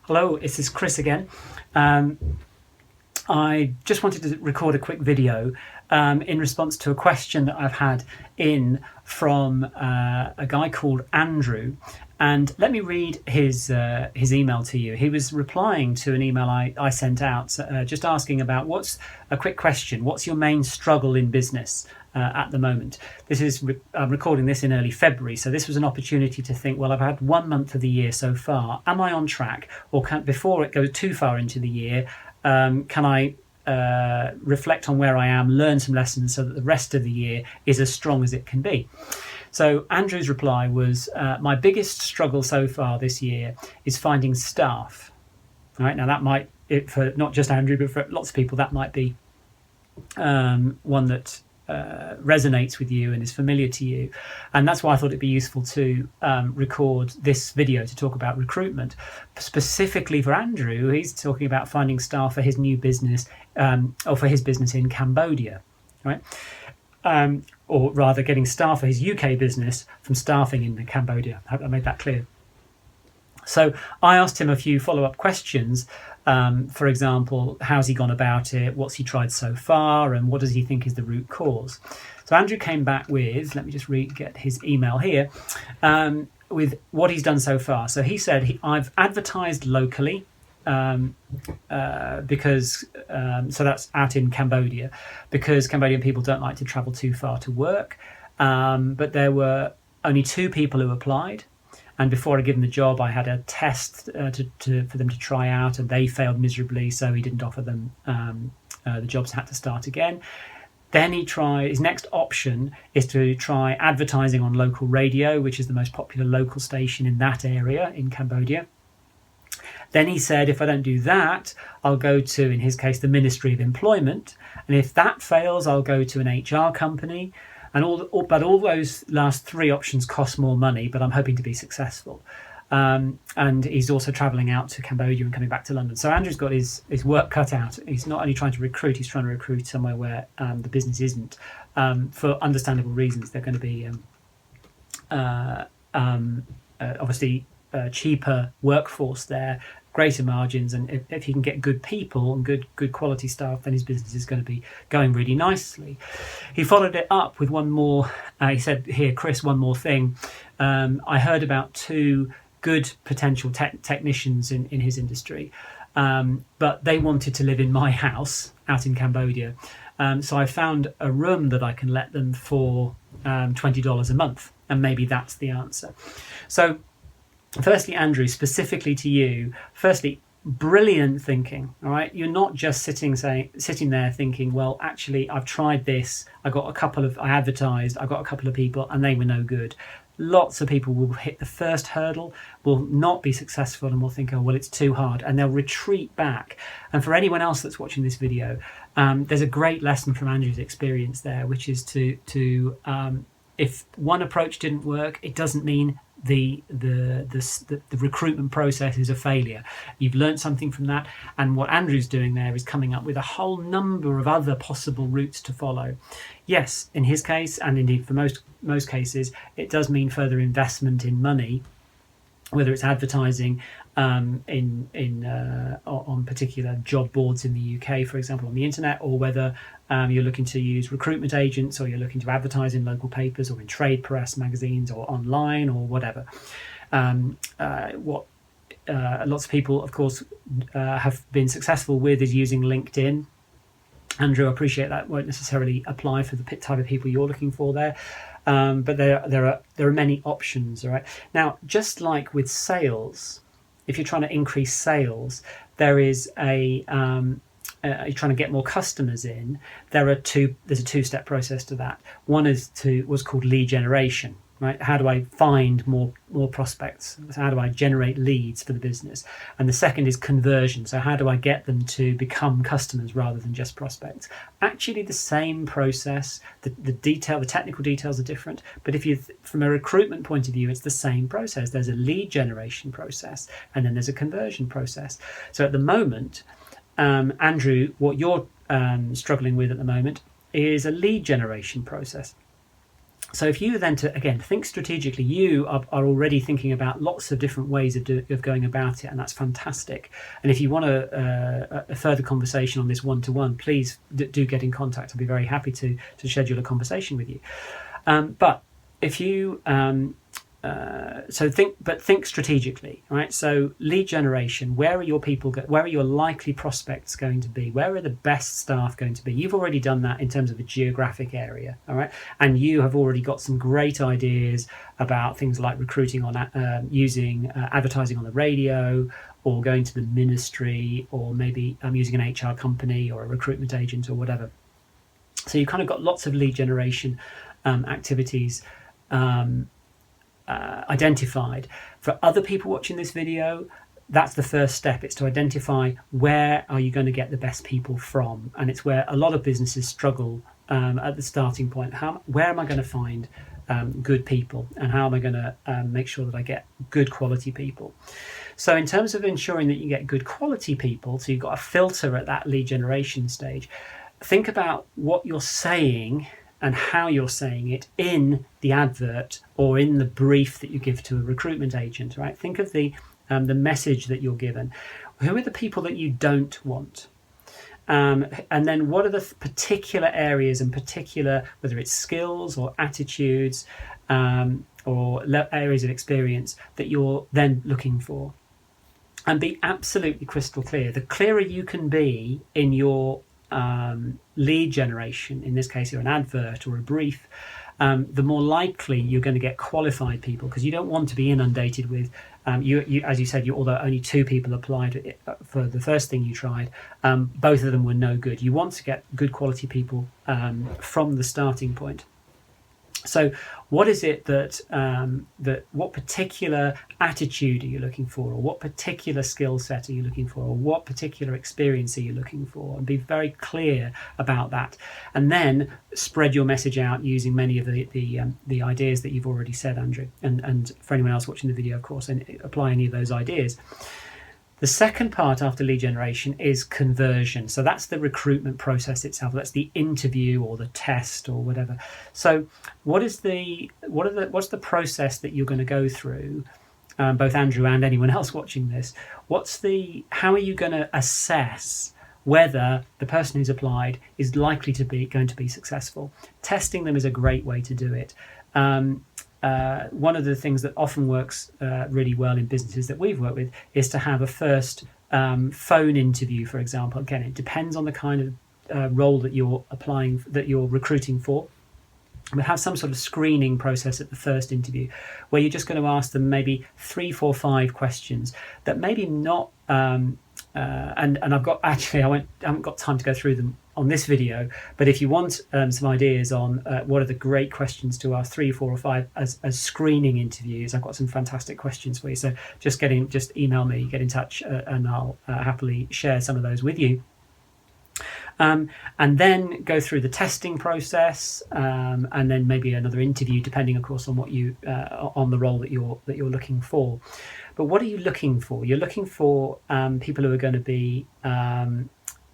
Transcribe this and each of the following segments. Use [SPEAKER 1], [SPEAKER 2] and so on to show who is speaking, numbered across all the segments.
[SPEAKER 1] Hello, this is Chris again. I just wanted to record a quick video in response to a question that I've had in from a guy called Andrew. And let me read his email to you. He was replying to an email I sent out just asking about what's a quick question. What's your main struggle in business at the moment? I'm recording this in early February, so this was an opportunity to think, well, I've had 1 month of the year so far. Am I on track? Or before it goes too far into the year, can I reflect on where I am, learn some lessons so that the rest of the year is as strong as it can be? So Andrew's reply was, my biggest struggle so far this year is finding staff. All right, now that might, for not just Andrew, but for lots of people, that might be one that resonates with you and is familiar to you. And that's why I thought it'd be useful to record this video to talk about recruitment. Specifically for Andrew, he's talking about finding staff for his new business, or for his business in Cambodia, right? Or rather getting staff for his UK business from staffing in Cambodia. I hope I made that clear. So I asked him a few follow-up questions. For example, how's he gone about it? What's he tried so far? And what does he think is the root cause? So Andrew came back with, let me just get his email here, with what he's done so far. So he said, I've advertised locally, because so that's out in Cambodia, because Cambodian people don't like to travel too far to work. But there were only 2 people who applied. And before I give them the job, I had a test for them to try out, and they failed miserably, so he didn't offer them the jobs, had to start again. Then his next option is to try advertising on local radio, which is the most popular local station in that area in Cambodia. Then he said, if I don't do that, I'll go to, in his case, the Ministry of Employment. And if that fails, I'll go to an HR company. But all those last 3 options cost more money, but I'm hoping to be successful. And he's also travelling out to Cambodia and coming back to London. So Andrew's got his work cut out. He's not only trying to recruit, he's trying to recruit somewhere where the business isn't. For understandable reasons, they're going to be obviously cheaper workforce there, greater margins, and if he can get good people and good quality staff, then his business is going to be going really nicely. He followed it up with one more. He said, here, Chris, one more thing. I heard about 2 good potential technicians in his industry, but they wanted to live in my house out in Cambodia. So I found a room that I can let them for $20 a month, and maybe that's the answer. So firstly, Andrew, specifically to you, brilliant thinking. All right, you're not just sitting there thinking, well, actually, I've tried this. I advertised. I got a couple of people, and they were no good. Lots of people will hit the first hurdle, will not be successful, and will think, oh, well, it's too hard, and they'll retreat back. And for anyone else that's watching this video, there's a great lesson from Andrew's experience there, which is to if one approach didn't work, it doesn't mean the recruitment process is a failure. You've learned something from that, and what Andrew's doing there is coming up with a whole number of other possible routes to follow. Yes, in his case, and indeed for most cases, it does mean further investment in money, whether it's advertising on particular job boards in the UK, for example, on the internet, or whether you're looking to use recruitment agents, or you're looking to advertise in local papers or in trade press magazines or online or whatever. Lots of people, of course, have been successful with is using LinkedIn. Andrew, I appreciate that won't necessarily apply for the type of people you're looking for there. But there are many options. All right. Now, just like with sales, if you're trying to increase sales, there is you're trying to get more customers in. There's a 2-step process to that. One is what's called lead generation. Right? How do I find more prospects? How do I generate leads for the business? And the second is conversion. So how do I get them to become customers rather than just prospects? Actually, the same process. The technical details are different. But from a recruitment point of view, it's the same process. There's a lead generation process, and then there's a conversion process. So at the moment, Andrew, what you're struggling with at the moment is a lead generation process. So if you then again think strategically, you are already thinking about lots of different ways of going about it, and that's fantastic. And if you want a further conversation on this one-to-one, please do get in contact. I'll be very happy to schedule a conversation with you. But if you think strategically, right? So lead generation, where are your people where are your likely prospects going to be? Where are the best staff going to be? You've already done that in terms of a geographic area, all right? And you have already got some great ideas about things like recruiting on using advertising on the radio, or going to the ministry, or maybe using an HR company or a recruitment agent or whatever. So you've kind of got lots of lead generation activities identified. For other people watching this video, that's the first step. It's to identify where are you going to get the best people from, and it's where a lot of businesses struggle at the starting point. Where am I going to find good people, and how am I going to make sure that I get good quality people? So in terms of ensuring that you get good quality people, so you've got a filter at that lead generation stage, think about what you're saying and how you're saying it in the advert or in the brief that you give to a recruitment agent, right? Think of the message that you're given. Who are the people that you don't want? And then what are the particular areas and particular, whether it's skills or attitudes or areas of experience that you're then looking for? And be absolutely crystal clear. The clearer you can be in your lead generation, in this case, you're an advert or a brief, the more likely you're going to get qualified people, because you don't want to be inundated with, you as you said, although only 2 people applied for the first thing you tried, both of them were no good. You want to get good quality people from the starting point. So what is it that what particular attitude are you looking for, or what particular skill set are you looking for, or what particular experience are you looking for? And be very clear about that, and then spread your message out using many of the ideas that you've already said, Andrew, and for anyone else watching the video, of course, and apply any of those ideas. The second part after lead generation is conversion. So that's the recruitment process itself. That's the interview or the test or whatever. So what's the process that you're going to go through, both Andrew and anyone else watching this? How are you going to assess whether the person who's applied is going to be successful? Testing them is a great way to do it. One of the things that often works really well in businesses that we've worked with is to have a first phone interview, for example. Again, it depends on the kind of role that you're recruiting for. But have some sort of screening process at the first interview, where you're just going to ask them maybe 3, 4, 5 questions that maybe not. And I've got I haven't got time to go through them on this video, but if you want some ideas on what are the great questions to ask, 3, 4 or 5 as screening interviews, I've got some fantastic questions for you. So just email me, get in touch, and I'll happily share some of those with you. And then go through the testing process, and then maybe another interview, depending, of course, on what on the role that you're looking for. But what are you looking for? You're looking for people who are going to be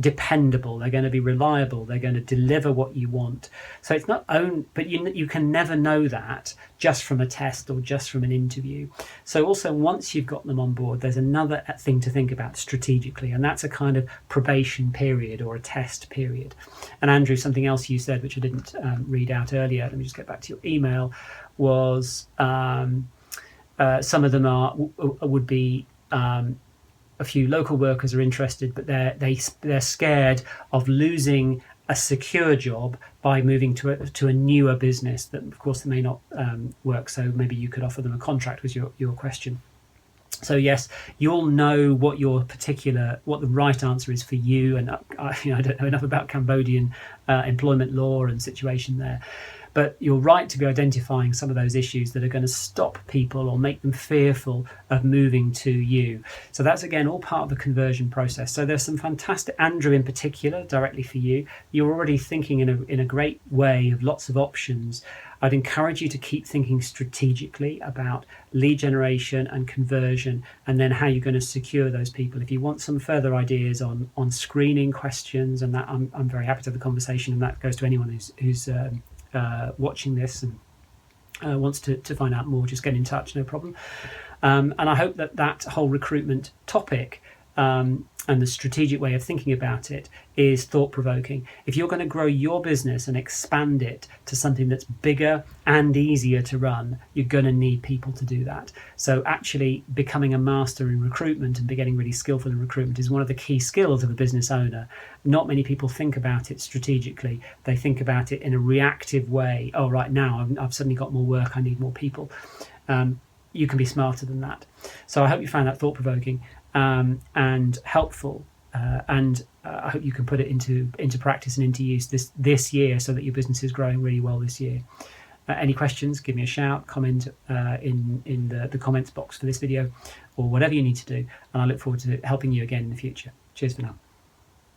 [SPEAKER 1] dependable. They're going to be reliable. They're going to deliver what you want. So it's not but you can never know that just from a test or just from an interview. So also, once you've got them on board, there's another thing to think about strategically, and that's a kind of probation period or a test period. And Andrew, something else you said, which I didn't read out earlier, let me just get back to your email, was some of them would be a few local workers are interested, but they're scared of losing a secure job by moving to a newer business that, of course, may not work. So maybe you could offer them a contract, was your question. So yes, you'll know what the right answer is for you. And I don't know enough about Cambodian employment law and situation there. But you're right to be identifying some of those issues that are going to stop people or make them fearful of moving to you. So that's, again, all part of the conversion process. So there's some fantastic, Andrew in particular, directly for you. You're already thinking in a great way of lots of options. I'd encourage you to keep thinking strategically about lead generation and conversion, and then how you're going to secure those people. If you want some further ideas on screening questions, and that, I'm very happy to have a conversation, and that goes to anyone who's watching this, and wants to find out more, just get in touch, no problem. And I hope that whole recruitment topic and the strategic way of thinking about it is thought-provoking. If you're going to grow your business and expand it to something that's bigger and easier to run, you're going to need people to do that. So actually becoming a master in recruitment and getting really skillful in recruitment is one of the key skills of a business owner. Not many people think about it strategically. They think about it in a reactive way. Oh, right now I've suddenly got more work, I need more people. You can be smarter than that. So I hope you found that thought-provoking and helpful, and I hope you can put it into practice and into use this year, so that your business is growing really well this year. Any questions, give me a shout, comment in the comments box for this video, or whatever you need to do, and I look forward to helping you again in the future. Cheers for now.